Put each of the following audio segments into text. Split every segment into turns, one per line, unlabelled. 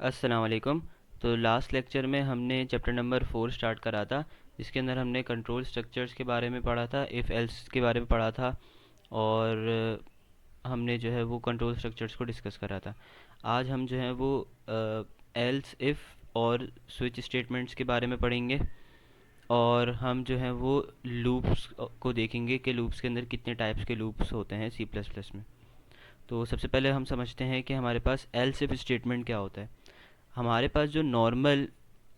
अस्सलाम वालेकुम। तो लास्ट लेक्चर में हमने चैप्टर नंबर 4 स्टार्ट करा था, जिसके अंदर हमने कंट्रोल स्ट्रक्चर्स के बारे में पढ़ा था, इफ़ एल्स के बारे में पढ़ा था। और हमने जो है वो कंट्रोल स्ट्रक्चर्स को डिस्कस करा था। आज हम जो है वो एल्स इफ़ और स्विच स्टेटमेंट्स के बारे में पढ़ेंगे। और हम जो है वो लूप्स को देखेंगे कि लूप्स के अंदर कितने टाइप्स के लूप्स होते हैं सी प्लस प्लस में। तो सबसे पहले हम समझते हैं कि हमारे पास एल्स इफ स्टेटमेंट क्या होता है। हमारे पास जो नॉर्मल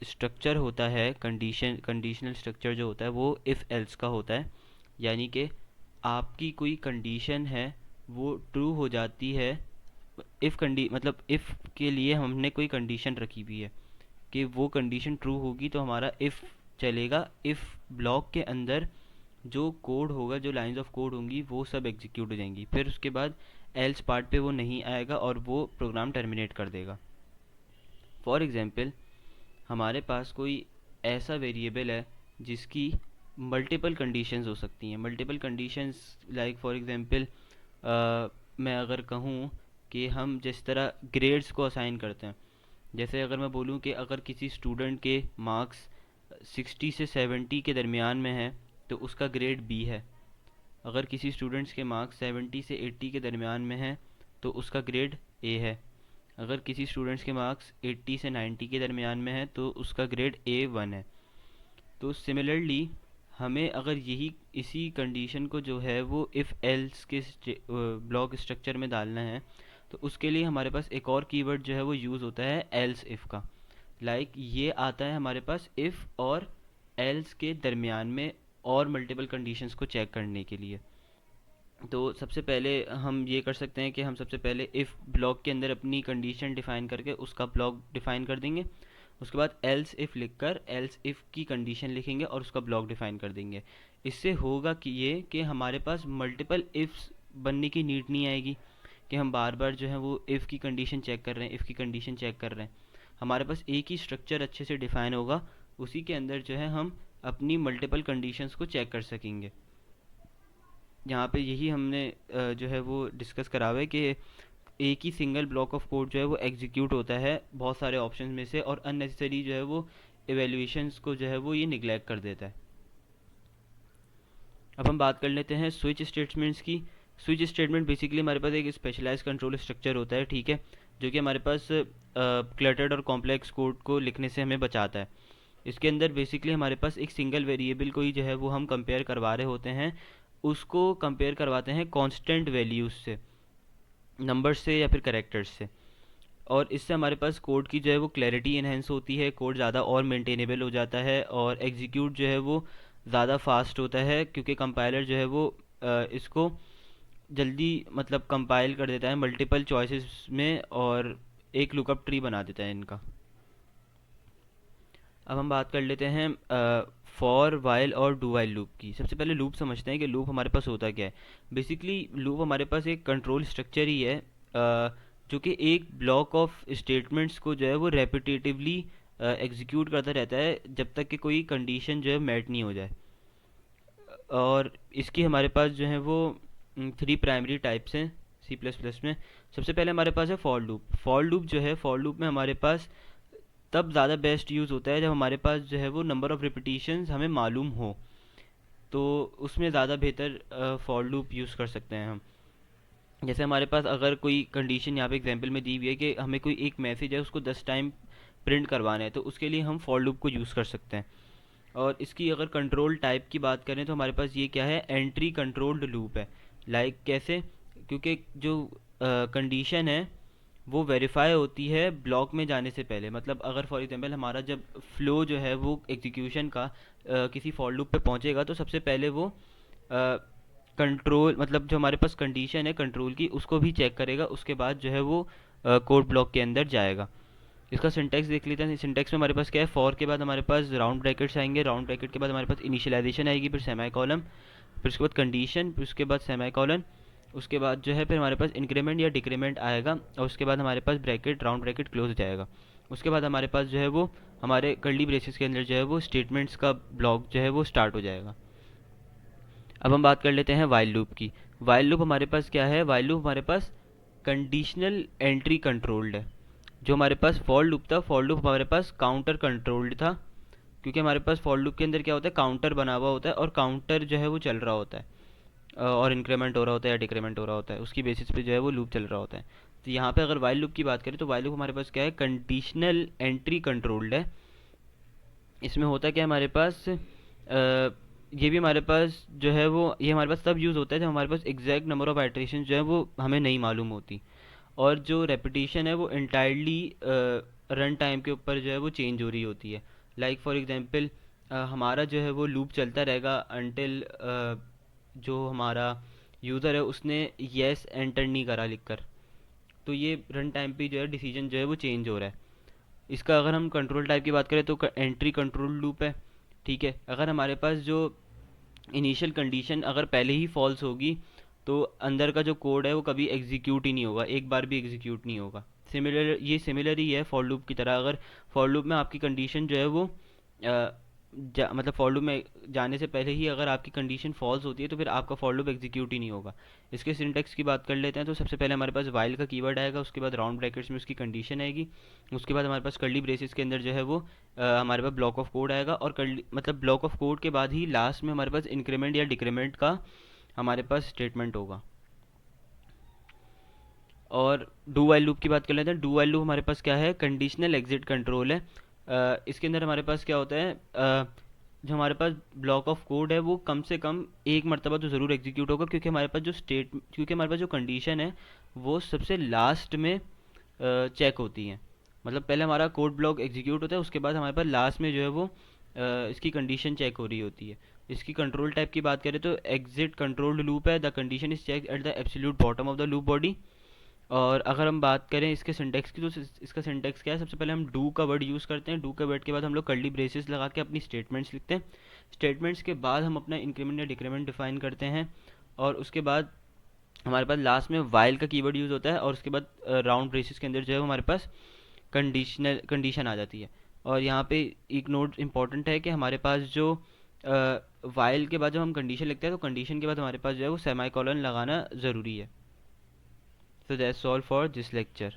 स्ट्रक्चर होता है, कंडीशनल स्ट्रक्चर जो होता है वो इफ़ एल्स का होता है। यानी कि आपकी कोई कंडीशन है वो ट्रू हो जाती है। इफ़ कंडी मतलब इफ़ के लिए हमने कोई कंडीशन रखी हुई है कि वो कंडीशन ट्रू होगी तो हमारा इफ़ चलेगा। इफ़ ब्लॉक के अंदर जो कोड होगा, जो लाइंस ऑफ कोड होंगी वो सब एग्जीक्यूट हो जाएंगी। फिर उसके बाद एल्स पार्ट पे वो नहीं आएगा और वो प्रोग्राम टर्मिनेट कर देगा। फॉर एग्ज़ाम्पल, हमारे पास कोई ऐसा वेरिएबल है जिसकी मल्टीपल कंडीशंस हो सकती हैं। Multiple conditions like for example, मैं अगर कहूँ कि हम जिस तरह ग्रेड्स को असाइन करते हैं, जैसे अगर मैं बोलूँ कि अगर किसी स्टूडेंट के मार्क्स 60 से 70 के दरमियान में है तो उसका ग्रेड बी है। अगर किसी स्टूडेंट्स के मार्क्स 70 से 80 के दरमियान में हैं तो उसका ग्रेड ए है। अगर किसी स्टूडेंट्स के मार्क्स 80 से 90 के दरमियान में है तो उसका ग्रेड A1 है। तो सिमिलरली हमें अगर यही इसी कंडीशन को जो है वो इफ़ एल्स के ब्लॉक स्ट्रक्चर में डालना है तो उसके लिए हमारे पास एक और कीवर्ड जो है वो यूज़ होता है एल्स इफ़ का। लाइक ये आता है हमारे पास इफ़ और एल्स के दरमियान में और मल्टीपल कंडीशंस को चेक करने के लिए। तो सबसे पहले हम ये कर सकते हैं कि हम सबसे पहले इफ़ ब्लॉक के अंदर अपनी कंडीशन डिफ़ाइन करके उसका ब्लॉक डिफ़ाइन कर देंगे। उसके बाद एल्स इफ़ लिखकर एल्स इफ़ की कंडीशन लिखेंगे और उसका ब्लॉक डिफ़ाइन कर देंगे। इससे होगा कि ये कि हमारे पास मल्टीपल इफ़्स बनने की नीड नहीं आएगी कि हम बार बार जो है वो इफ़ की कंडीशन चेक कर रहे हैं, इफ़ की कंडीशन चेक कर रहे हैं। हमारे पास एक ही स्ट्रक्चर अच्छे से डिफ़ाइन होगा, उसी के अंदर जो है हम अपनी मल्टीपल कंडीशंस को चेक कर सकेंगे। यहाँ पे यही हमने जो है वो डिस्कस करा हुआ है कि एक ही सिंगल ब्लॉक ऑफ कोड जो है वो एग्जीक्यूट होता है बहुत सारे ऑप्शंस में से, और अननेसेसरी जो है वो एवेल्यूएशंस को जो है वो ये निगलेक्ट कर देता है। अब हम बात कर लेते हैं स्विच स्टेटमेंट्स की। स्विच स्टेटमेंट बेसिकली हमारे पास एक स्पेशलाइज कंट्रोल स्ट्रक्चर होता है, ठीक है, जो कि हमारे पास क्लटर्ड और कॉम्प्लेक्स कोड को लिखने से हमें बचाता है। इसके अंदर बेसिकली हमारे पास एक सिंगल वेरिएबल को ही जो है वो हम कंपेयर करवा रहे होते हैं। उसको कंपेयर करवाते हैं कांस्टेंट वैल्यूज से, नंबर्स से या फिर कैरेक्टर्स से। और इससे हमारे पास कोड की जो है वो क्लैरिटी इन्हेंस होती है, कोड ज़्यादा और मेंटेनेबल हो जाता है और एग्जीक्यूट जो है वो ज़्यादा फास्ट होता है, क्योंकि कंपाइलर जो है वो इसको जल्दी मतलब कंपाइल कर देता है मल्टीपल चॉइसेस में और एक लुकअप ट्री बना देता है इनका। अब हम बात कर लेते हैं फॉर वाइल और डू वाइल लूप की। सबसे पहले लूप समझते हैं कि लूप हमारे पास होता क्या है। बेसिकली लूप हमारे पास एक कंट्रोल स्ट्रक्चर ही है, जो कि एक ब्लॉक ऑफ स्टेटमेंट्स को जो है वो रेपिटेटिवली एग्जीक्यूट करता रहता है जब तक कि कोई कंडीशन जो है मेट नहीं हो जाए। और इसकी हमारे पास जो है वो 3 प्राइमरी टाइप्स हैं सी प्लस प्लस में। सबसे पहले हमारे पास है फॉर लूप। फॉर लूप जो है, फॉर लूप में हमारे पास तब ज़्यादा बेस्ट यूज़ होता है जब हमारे पास जो है वो नंबर ऑफ़ रिपीटिशंस हमें मालूम हो, तो उसमें ज़्यादा बेहतर फॉर लूप यूज़ कर सकते हैं हम। जैसे हमारे पास अगर कोई कंडीशन यहाँ पे एग्जांपल में दी हुई है कि हमें कोई एक मैसेज है उसको 10 टाइम प्रिंट करवाना है, तो उसके लिए हम फॉर लूप को यूज़ कर सकते हैं। और इसकी अगर कंट्रोल टाइप की बात करें तो हमारे पास ये क्या है, एंट्री कंट्रोल्ड लूप है। लाइक कैसे, क्योंकि जो कंडीशन है वो वेरीफाई होती है ब्लॉक में जाने से पहले। मतलब अगर फॉर एग्जांपल हमारा जब फ्लो जो है वो एग्जीक्यूशन का किसी फॉर लूप पे पहुंचेगा तो सबसे पहले वो कंट्रोल मतलब जो हमारे पास कंडीशन है कंट्रोल की उसको भी चेक करेगा, उसके बाद जो है वो कोड ब्लॉक के अंदर जाएगा। इसका सिंटेक्स देख लेते हैं। सिंटेक्स में हमारे पास क्या है, फॉर के बाद हमारे पास राउंड ब्रैकेट्स आएंगे, राउंड ब्रैकेट के बाद हमारे पास इनिशियलाइजेशन आएगी, फिर सेमी कॉलम, फिर उसके बाद कंडीशन, फिर उसके बाद सेमी कॉलन, उसके बाद जो है फिर हमारे पास इंक्रीमेंट या डिक्रीमेंट आएगा, और उसके बाद हमारे पास ब्रैकेट राउंड ब्रैकेट क्लोज हो जाएगा। उसके बाद हमारे पास जो है वो हमारे कर्ली ब्रेसेस के अंदर जो है वो स्टेटमेंट्स का ब्लॉक जो है वो स्टार्ट हो जाएगा। अब हम बात कर लेते हैं वाइल लूप की। वाइल लूप हमारे पास क्या है, वाइल लूप हमारे पास कंडीशनल एंट्री कंट्रोल्ड है। जो हमारे पास फॉर लूप था, फॉर लूप हमारे पास काउंटर कंट्रोल्ड था, क्योंकि हमारे पास फॉर लूप के अंदर क्या होता है, काउंटर बना हुआ होता है और काउंटर जो है वो चल रहा होता है, और इंक्रीमेंट हो रहा होता है या डिक्रीमेंट हो रहा होता है, उसकी बेसिस पे जो है वो लूप चल रहा होता है। तो यहाँ पे अगर वाइल लूप की बात करें तो वाइल लूप हमारे पास क्या है, कंडीशनल एंट्री कंट्रोल्ड है। इसमें होता क्या है हमारे पास, ये भी हमारे पास जो है वो, ये हमारे पास तब यूज़ होता है जब हमारे पास एग्जैक्ट नंबर ऑफ आइटरेशन जो है वो हमें नहीं मालूम होती, और जो रेपिटेशन है वो इंटायरली रन टाइम के ऊपर जो है वो चेंज हो रही होती है। लाइक फॉर एग्जांपल, हमारा जो है वो लूप चलता रहेगा अनटिल जो हमारा यूज़र है उसने येस एंटर नहीं करा लिखकर, तो ये रन टाइम पे जो है डिसीजन जो है वो चेंज हो रहा है। इसका अगर हम कंट्रोल टाइप की बात करें तो एंट्री कंट्रोल लूप है। ठीक है, अगर हमारे पास जो इनिशियल कंडीशन अगर पहले ही फॉल्स होगी तो अंदर का जो कोड है वो कभी एग्जीक्यूट ही नहीं होगा, एक बार भी एग्जीक्यूट नहीं होगा। ये सिमिलर ही है फॉर लूप की तरह। अगर फॉर लूप में आपकी कंडीशन जो है वो मतलब फॉर लूप में जाने से पहले ही अगर आपकी कंडीशन फॉल्स होती है तो फिर आपका फॉर लूप एग्जीक्यूट ही नहीं होगा। इसके सिंटेक्स की बात कर लेते हैं। तो सबसे पहले हमारे पास वाइल का कीवर्ड आएगा, उसके बाद राउंड ब्रैकेट्स में उसकी कंडीशन आएगी, उसके बाद हमारे पास कर्ली ब्रेसेस के अंदर जो है वो हमारे पास ब्लॉक ऑफ कोड आएगा, और कर्ली मतलब ब्लॉक ऑफ कोड के बाद ही लास्ट में हमारे पास इंक्रीमेंट या डिक्रीमेंट का हमारे पास स्टेटमेंट होगा। और डू वाइल लूप की बात कर लेते हैं। डू वाइल लूप हमारे पास क्या है, कंडीशनल एग्जिट कंट्रोल है। इसके अंदर हमारे पास क्या होता है, जो हमारे पास ब्लॉक ऑफ कोड है वो कम से कम एक मरतबा तो ज़रूर एग्जीक्यूट होगा, क्योंकि हमारे पास जो कंडीशन है वो सबसे लास्ट में चेक होती है। मतलब पहले हमारा कोड ब्लॉक एग्जीक्यूट होता है, उसके बाद हमारे पास लास्ट में जो है वो इसकी कंडीशन चेक हो रही होती है। इसकी कंट्रोल टाइप की बात करें तो एग्जिट कंट्रोल्ड लूप है, the condition is check at the absolute bottom of the loop body. और अगर हम बात करें इसके सिंटेक्स की, तो इसका सिंटेक्स क्या है, सबसे पहले हम डू का वर्ड यूज़ करते हैं। डू का वर्ड के बाद हम लोग कर्ली ब्रेसेस लगा के अपनी स्टेटमेंट्स लिखते हैं। स्टेटमेंट्स के बाद हम अपना इंक्रीमेंट या डिक्रीमेंट डिफाइन करते हैं, और उसके बाद हमारे पास लास्ट में वाइल का कीवर्ड यूज़ होता है, और उसके बाद राउंड ब्रेसेस के अंदर जो है हमारे पास कंडीशन आ जाती है। और यहाँ पे एक नोट इम्पॉर्टेंट है कि हमारे पास जो वाइल के बाद जब हम कंडीशन लिखते हैं तो कंडीशन के बाद हमारे पास जो है वो सेमी कॉलन लगाना ज़रूरी है। So that's all for this lecture.